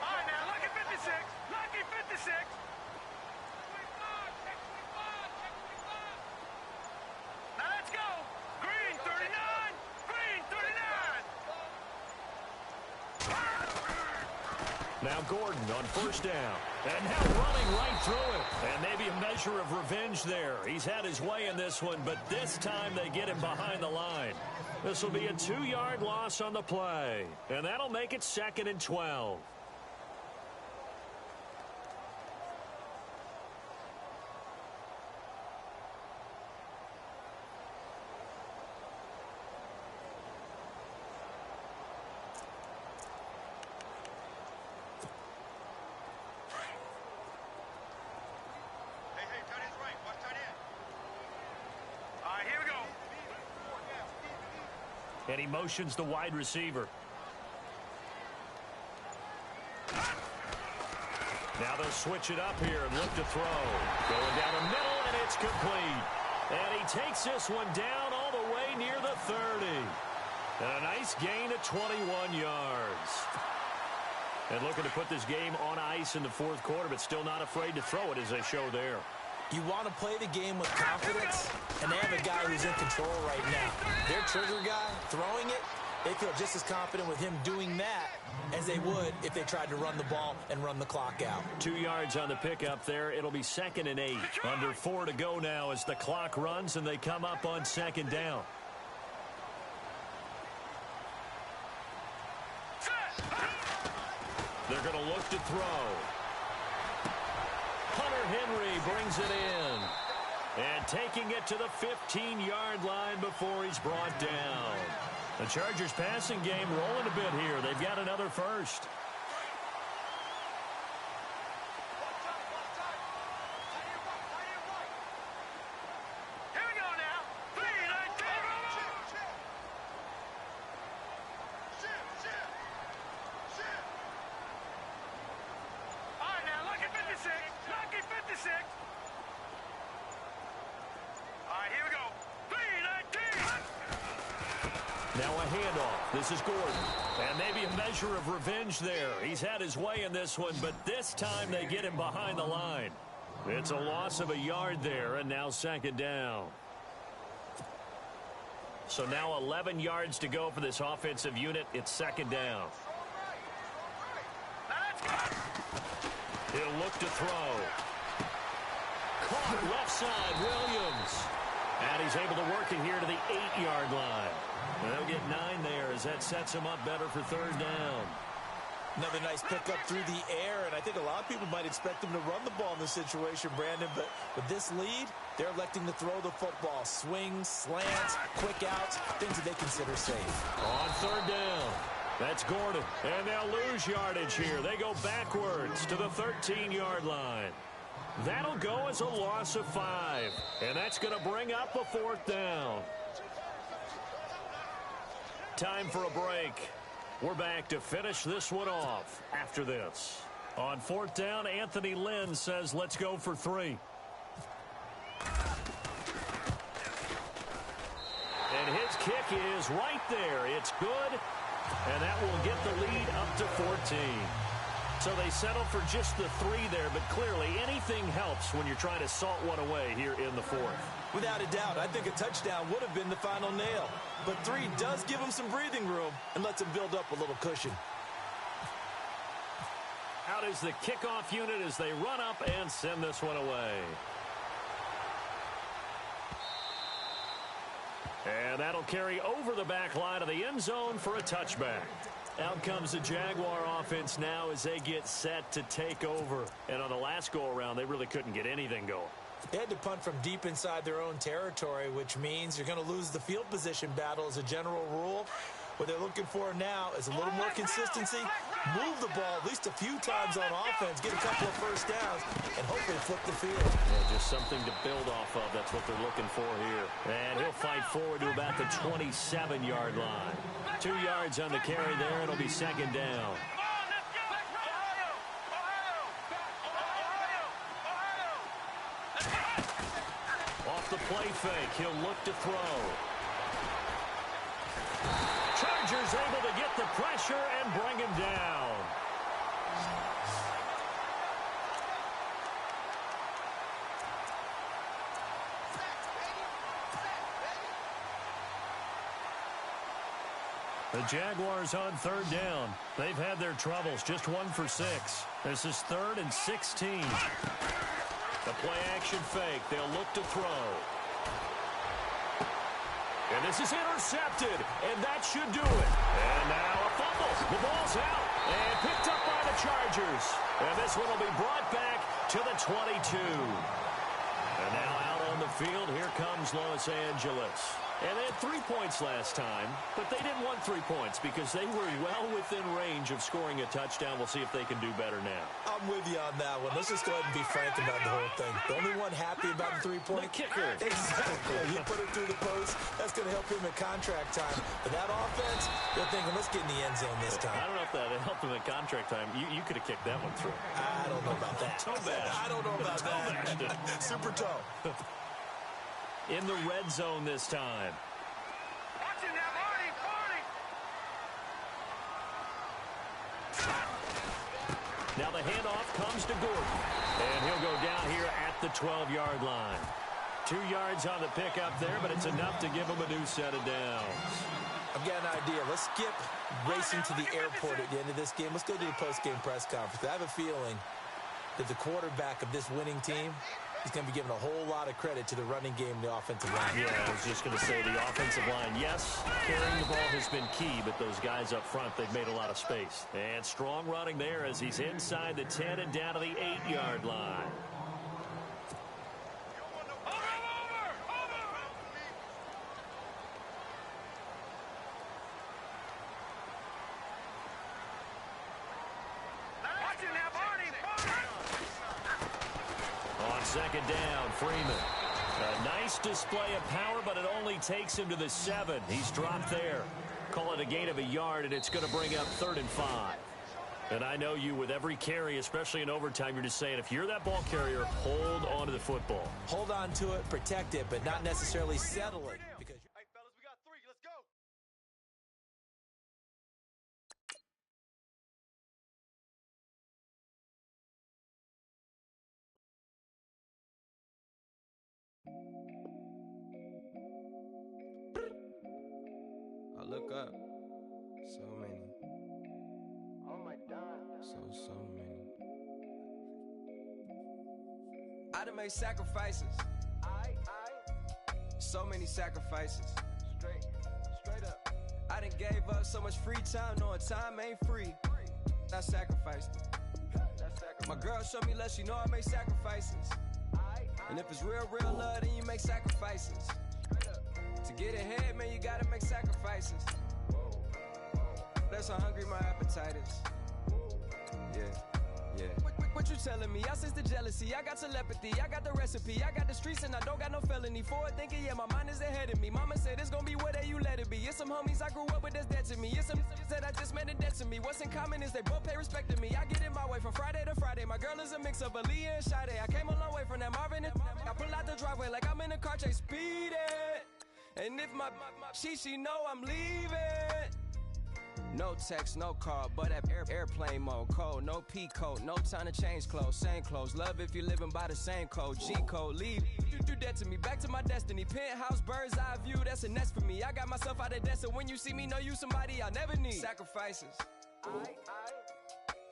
All right, now, lucky 56. Lucky 56. Now let's go. Green 39. Green 39. Now Gordon on first down. And now running right through it. And maybe a measure of revenge there. He's had his way in this one, but this time they get him behind the line. This will be a 2-yard loss on the play. And that'll make it 2nd and 12. Hey, tight end's right. Watch tight end. All right, here we go. And he motions the wide receiver. Now they'll switch it up here and look to throw. Going down the middle, and it's complete. And he takes this one down all the way near the 30. And a nice gain of 21 yards. And looking to put this game on ice in the fourth quarter, but still not afraid to throw it as they show there. You want to play the game with confidence, and they have a guy who's in control right now. Their trigger guy, throwing it, they feel just as confident with him doing that as they would if they tried to run the ball and run the clock out. 2 yards on the pickup there. It'll be 2nd and 8. Under 4 to go now as the clock runs and they come up on 2nd down. They're going to look to throw. Hunter Henry brings it in. And taking it to the 15-yard line before he's brought down. The Chargers passing game rolling a bit here. They've got another first. Here we go now. 3-19. All right, now, lucky 56. Lucky 56. All right, here we go. 3-19. Now a handoff. This is Gordon. And maybe a measure of revenge there. He's had his way in this one, but this time they get him behind the line. It's a loss of a yard there, and now 2nd down. So now 11 yards to go for this offensive unit. It's 2nd down. He'll look to throw. Caught left side, Williams. And he's able to work it here to the 8-yard line. And they'll get 9 there as that sets him up better for 3rd down. Another nice pickup through the air, and I think a lot of people might expect them to run the ball in this situation, Brandon, but with this lead, they're electing to throw the football. Swings, slants, quick outs, things that they consider safe. On 3rd down, that's Gordon. And they'll lose yardage here. They go backwards to the 13-yard line. That'll go as a loss of 5, and that's going to bring up a 4th down. Time for a break. We're back to finish this one off after this. On 4th down, Anthony Lynn says, let's go for 3. And his kick is right there. It's good, and that will get the lead up to 14. So they settle for just the 3 there, but clearly anything helps when you're trying to salt one away here in the 4th. Without a doubt, I think a touchdown would have been the final nail. But 3 does give them some breathing room and lets them build up a little cushion. Out is the kickoff unit as they run up and send this one away. And that'll carry over the back line of the end zone for a touchback. Out comes the Jaguar offense now as they get set to take over. And on the last go-around, they really couldn't get anything going. They had to punt from deep inside their own territory, which means you're going to lose the field position battle as a general rule. What they're looking for now is a little more consistency, move the ball at least a few times on offense, get a couple of first downs, and hopefully flip the field. Yeah, just something to build off of. That's what they're looking for here. And he'll fight forward to about the 27-yard line. 2 yards on the carry there. It'll be 2nd down. the play fake. He'll look to throw. Chargers able to get the pressure and bring him down. The Jaguars on third down. They've had their troubles, just 1 for 6. This is 3rd and 16. The play action fake. They'll look to throw. And this is intercepted, and that should do it. And now a fumble. The ball's out and picked up by the Chargers. And this one will be brought back to the 22. And now out on the field, here comes Los Angeles. And they had 3 points last time, but they didn't want 3 points because they were well within range of scoring a touchdown. We'll see if they can do better now. I'm with you on that one. Let's just go ahead and be frank about the whole thing. The only one happy about the 3-point kicker. Exactly. He put it through the post. That's going to help him in contract time. But that offense, they're thinking, let's get in the end zone this time. I don't know if that helped him in contract time. You could have kicked that one through. I don't know about that. I don't know about that. Super toe. In the red zone this time. Watch it now, Marty! Now the handoff comes to Gordon. And he'll go down here at the 12-yard line. 2 yards on the pickup there, but it's enough to give him a new set of downs. I've got an idea. Let's skip racing to the airport at the end of this game. Let's go to the post-game press conference. I have a feeling that the quarterback of this winning team is going to be given a whole lot of credit to the running game and the offensive line. Yeah, I was just going to say the offensive line, yes, carrying the ball has been key, but those guys up front, they've made a lot of space. And strong running there as he's inside the 10 and down to the 8-yard line. On second down, Freeman. A nice display of power, but it only takes him to the 7. He's dropped there. Call it a gain of a yard, and it's going to bring up 3rd and 5. And I know you, with every carry, especially in overtime, you're just saying, if you're that ball carrier, hold on to the football. Hold on to it, protect it, but not necessarily settle it. Because Hey, fellas, we got 3. Let's go. I look up, so many. Oh my God. So many. I done made sacrifices. So many sacrifices. Straight up. I done gave up so much free time, knowing time ain't free. I sacrificed it. My girl showed me love, she know I make sacrifices. And if it's real love, then you make sacrifices. To get ahead, man, you gotta make sacrifices. That's how hungry my appetite is. Yeah. What you telling me? I sense the jealousy, I got telepathy, I got the recipe, I got the streets and I don't got no felony. Forward thinking, yeah, my mind is ahead of me. Mama said it's gonna be whatever you let it be. It's some homies I grew up with that's dead to me. It's some that I just made a debt to me. What's in common is they both pay respect to me. I get in my way from Friday to Friday. My girl is a mix of Aaliyah and Sade. I came a long way from that Marvin and I pull out the driveway like I'm in a car chase speeding. And if my she know I'm leaving. No text, no call, but at airplane mode. Code, no P code, no time to change clothes. Same clothes, love if you living by the same code. G code, leave. You do that to me, back to my destiny. Penthouse, bird's eye view, that's a nest for me. I got myself out of debt, so when you see me, know you somebody I'll never need. Sacrifices.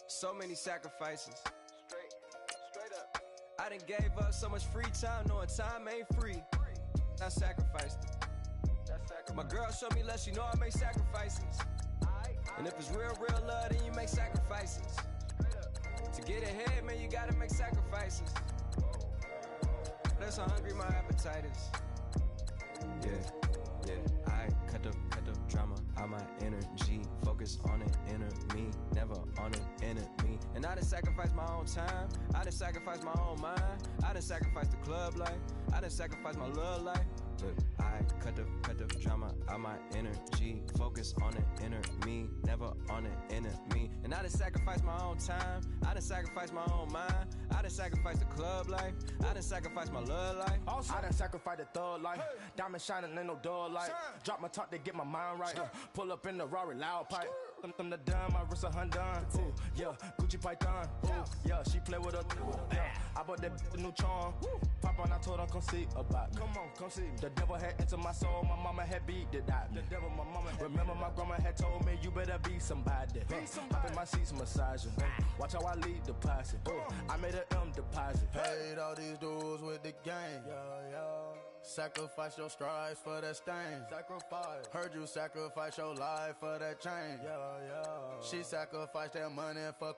So many sacrifices. Straight up. I done gave up so much free time, knowing time ain't free. I sacrificed it. My girl showed me love, she know I make sacrifices. And if it's real love, then you make sacrifices. To get ahead, man, you gotta make sacrifices. That's how hungry my appetite is. Yeah. I cut the drama out my energy. Focus on it, inner me, never on it, enemy. And I done sacrificed my own time. I done sacrificed my own mind. I done sacrificed the club life. I done sacrificed my love life. Look, I cut the drama out my energy. Focus on the inner me, never on the enemy. And I done sacrificed my own time. I done sacrificed my own mind. I done sacrificed the club life. I done sacrificed my love life. Also, I done sacrificed the thug life. Diamond shining, ain't no dull light. Drop my top to get my mind right. Pull up in the Rari loud pipe. Them the dime, my wrist a Hyundai. Ooh, yeah, Gucci Python. Ooh, yeah, she play with her. Yeah, I bought that a new charm. Pop on, I told her come see about me. Come on, come see me. The devil had entered my soul. My mama had beat the dot. The devil, my mama. Remember my grandma had told me you better be somebody. Hop in my seats, massaging. Watch how I lead the posse. I made a M deposit. Paid all these dues with the game. Sacrifice your strides for that stain. Sacrifice. Heard you sacrifice your life for that change. She sacrificed that money for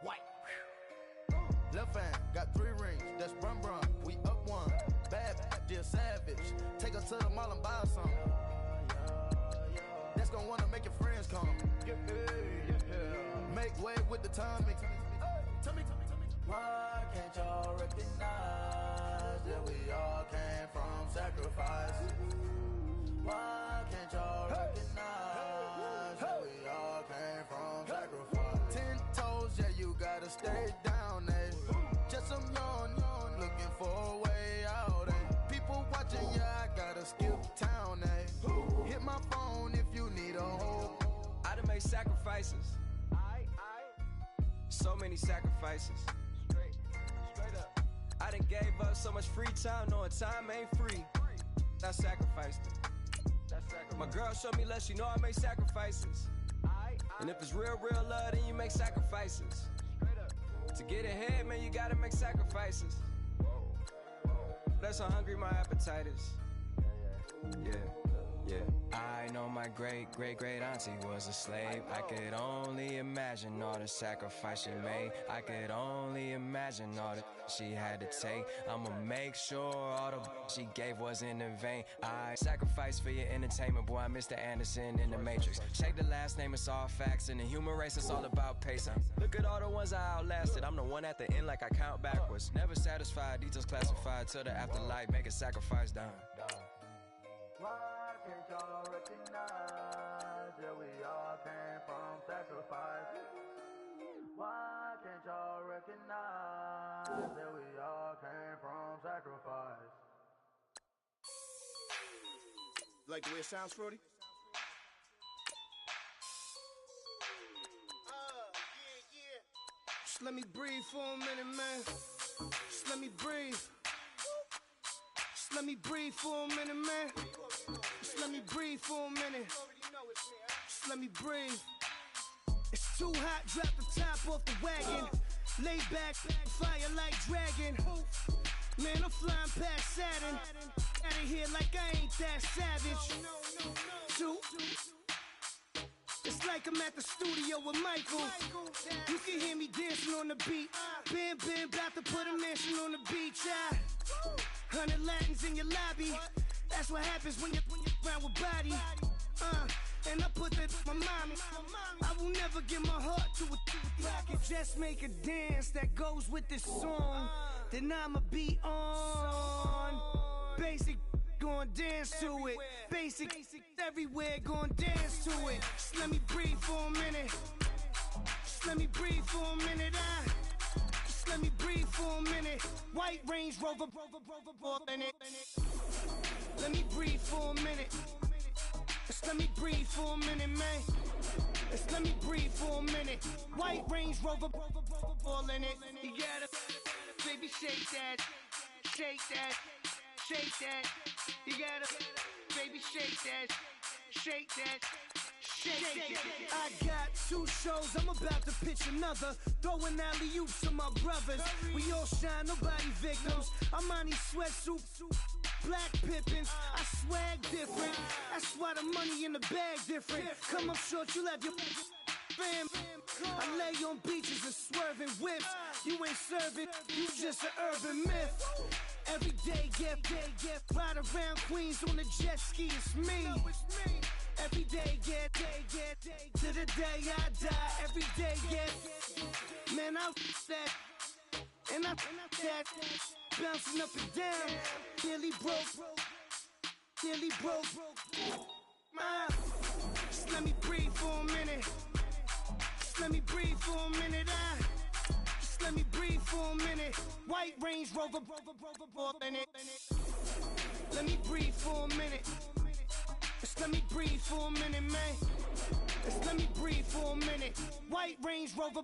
White. left hand. Got 3 rings. That's brum brum. We up one. Bad, dear savage. Take her to the mall and buy some. That's gonna wanna make your friends come. Make way with the timing. Tell me. Why can't y'all recognize that we all came from sacrifice? Why can't y'all recognize that we all came from sacrifice? 10 toes, yeah, you gotta stay down, eh? Just some yawn, looking for a way out, eh? People watching, yeah, I gotta skip town, eh? Hit my phone if you need a hold. I done made sacrifices. So many sacrifices. Straight up. I done gave up so much free time, knowing time ain't free. I sacrificed it. My girl showed me love, she know I make sacrifices. And if it's real love, then you make sacrifices. To get ahead, man, you gotta make sacrifices. That's how hungry my appetite is. Yeah. I know my great auntie was a slave. I could only imagine all the sacrifice she made. I could only imagine all that she had to take. I'ma make sure all the she gave wasn't in vain. I sacrificed for your entertainment, boy. I'm Mr. Anderson in the Matrix. Check the last name, it's all facts. In the human race, it's all about pacing. Look at all the ones I outlasted. I'm the one at the end, like I count backwards. Never satisfied, details classified till the afterlife. Make a sacrifice down. Why can't y'all recognize that we all came from sacrifice? Why can't y'all recognize that we all came from sacrifice? Like the way it sounds, Fruity? Just let me breathe for a minute, man. Just let me breathe. Just let me breathe for a minute, man. Just let me breathe for a minute. Just let me breathe. It's too hot, drop the top off the wagon. Lay back, fire like dragon. Man, I'm flying past Saturn. Out of here like I ain't that savage. Two. It's like I'm at the studio with Michael. You can hear me dancing on the beat. Ben, about to put a mansion on the beach. 100 Latins in your lobby. That's what happens when you're around with body. And I put that my mama. I will never give my heart to it. I can just make a dance that goes with this song. Then I'ma be on. Basic, gon' dance to it. Basic, everywhere, gon' dance to it. Just let me breathe for a minute. Just let me breathe for a minute. Just let me breathe for a minute. White Range Rover, in it. Let me breathe for a minute. Just let me breathe for a minute, man. Just let me breathe for a minute. White Range Rover, ball in it. You gotta, baby, shake that, shake that, shake that. You gotta, baby, shake that, shake that. Shake it. I got 2 shows, I'm about to pitch another. Throwing alley-oops to my brothers. We all shine, nobody victims. I'm on these sweatsuits, black pippins. I swag different. That's why the money in the bag different. Come up short, you have your fam. I lay on beaches and swerving whips. You ain't serving, you just an urban myth. Every day, get ride around Queens on a jet ski, it's me. Every day, get to the day I die. Every day, get man, I that and I that bouncing up and down, nearly broke. Nearly broke. Just let me breathe for a minute. Just let me breathe for a minute. Just let me breathe for a minute. White Range Rover, let me breathe for a minute. Just let me breathe for a minute, man. Just let me breathe for a minute. White Range Rover,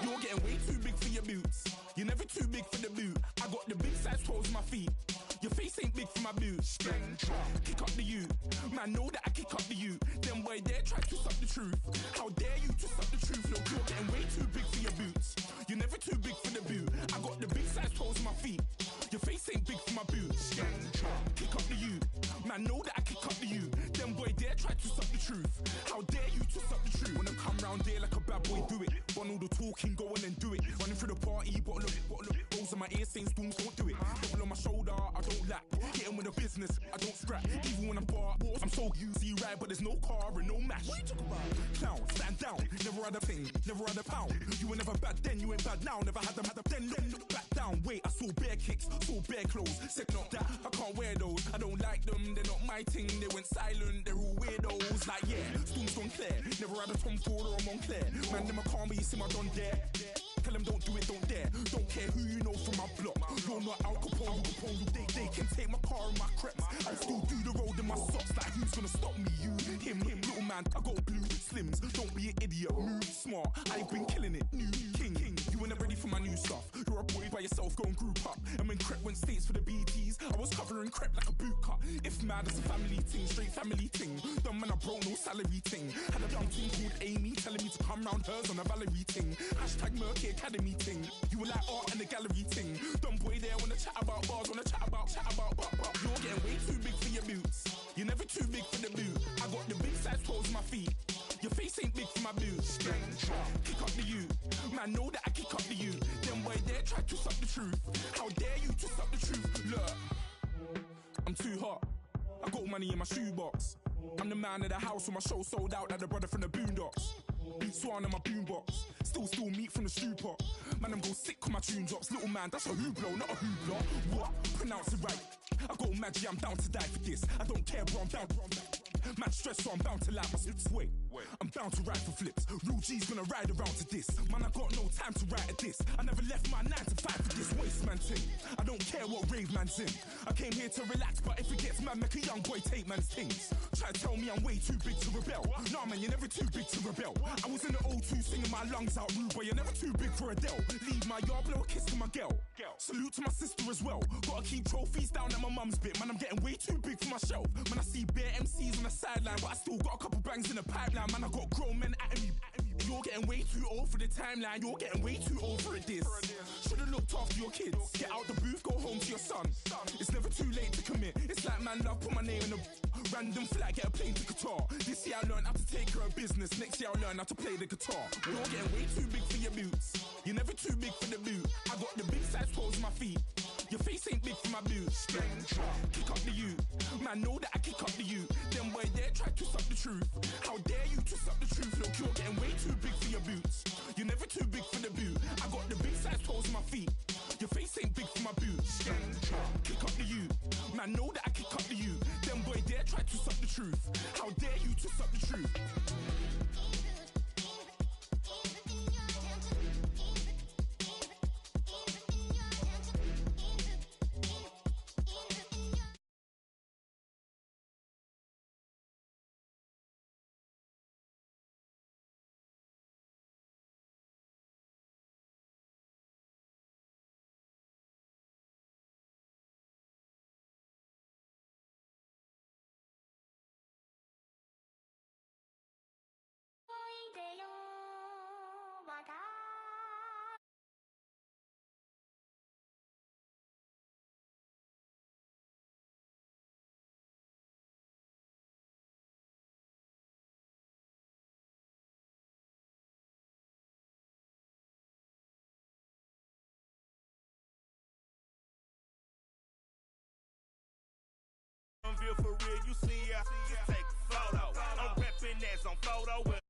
You're getting way too big for your boots. You're never too big for the boot. I got the big size toes on my feet. Your face ain't big for my boots. Kick up the you. Man, know that I kick up the you. Them boy there try to suck the truth. How dare you to suck the truth? Look, you're getting way too big for your boots. You're never too big for the boot. I got the big size toes on my feet. Your face ain't big for my boots. Kick up the you. Man, know that I kick up the you. Them boy there try to suck the truth. How dare you to suck the truth? Wanna come round there like a bad boy, do it. Want all the talking, go on and do it. Running through the party, bottle up. Rolls on my ear saying storms, don't do it. Double on my shoulder, I don't lack. Getting with the business, I don't scrap. Even when I'm bar, I'm so easy ride, but there's no car and no match. What you talking about? Clown, stand down. Never had a thing, never had a pound. You were never bad then, you ain't bad now. Never had them, then look back down. Wait, I saw bare kicks, saw bare clothes. Said not that, I can't wear those. I don't like them, they're not my thing. They went silent, they're all weirdos. Like yeah, storms gone clear. Never had a Tom Ford or a Montclair. Man, them I can't be, you see my done there. Tell them don't do it, don't dare. Don't care who you know from my block. You're not Al Capone, they can take my car and my creps. I still do the road in my socks. Like who's gonna stop me? You, him, little man. I got blue slims. Don't be an idiot, move smart. I've been killing it, new king. You weren't ready for my new stuff. You're a boy by yourself, go and group up. And when Crep went states for the BTs, I was covering Crep like a boot cut. If mad, it's a family thing, straight family thing. Dumb man, I broke no salary thing. Had a young thing called Amy telling me to come round hers on a Valerie thing. Hashtag Murky Academy thing. You were like art and the gallery thing. Dumb boy there wanna chat about bars, wanna chat about. You're getting way too big for your boots. You're never too big for the boot. I got the big size toes on my feet. Your face ain't big for my boots. Kick up the you. Man, know that I kick up the you. Them boy there try to suck the truth. How dare you to suck the truth? Look, I'm too hot. I got money in my shoebox. I'm the man of the house when my show sold out like the brother from the Boondocks. Beat Swan in my boombox. Still meat from the stew pot. Man, I'm go sick when my tune drops. Little man, that's a hooplo, not a hoopla. What? Pronounce it right. I got magic, I'm down to die for this. I don't care, bro, I'm down. Man, stress, so I'm bound to like my slips. Wait, I'm bound to ride for flips. Real G's gonna ride around to this. Man, I got no time to write at this. I never left my 9 to 5 for this waste man thing. I don't care what rave man's in. I came here to relax, but if it gets mad, make a young boy take man's things. Try to tell me I'm way too big to rebel. Nah, man, you're never too big to rebel. I was in the O2 singing my lungs out rude, but you're never too big for Adele. Leave my yard, blow a kiss to my girl. Salute to my sister as well. Gotta keep trophies down at my mum's bit. Man, I'm getting way too big for my shelf. Man, I see bare MCs on the sideline, but I still got a couple bangs in the pipeline. Man, I got grown men at me. You're getting way too old for the timeline. You're getting way too old for a diss. Should've looked after your kids. Get out the booth, go home to your son. It's never too late to commit. It's like man, love, put my name in a random flag, get a plane to Qatar. This year I learned how to take care of business. Next year I learned how to play the guitar. You're getting way too big for your boots. You're never too big for the boot. I got the big size toes on my feet. Your face ain't big for my boots. Kick up the you. Man, know that I kick up the you. Them boy there try to suck the truth. How dare you to suck the truth? Look, you're getting way too big for your boots. You're never too big for the boot. I got the big size toes on my feet. Your face ain't big for my boots. Kick up the you. Man, know that I kick up the you. Them boy there try to suck the truth. How dare you to suck the truth? real, you see ya. Just take a photo. I'm reppin' as on photo with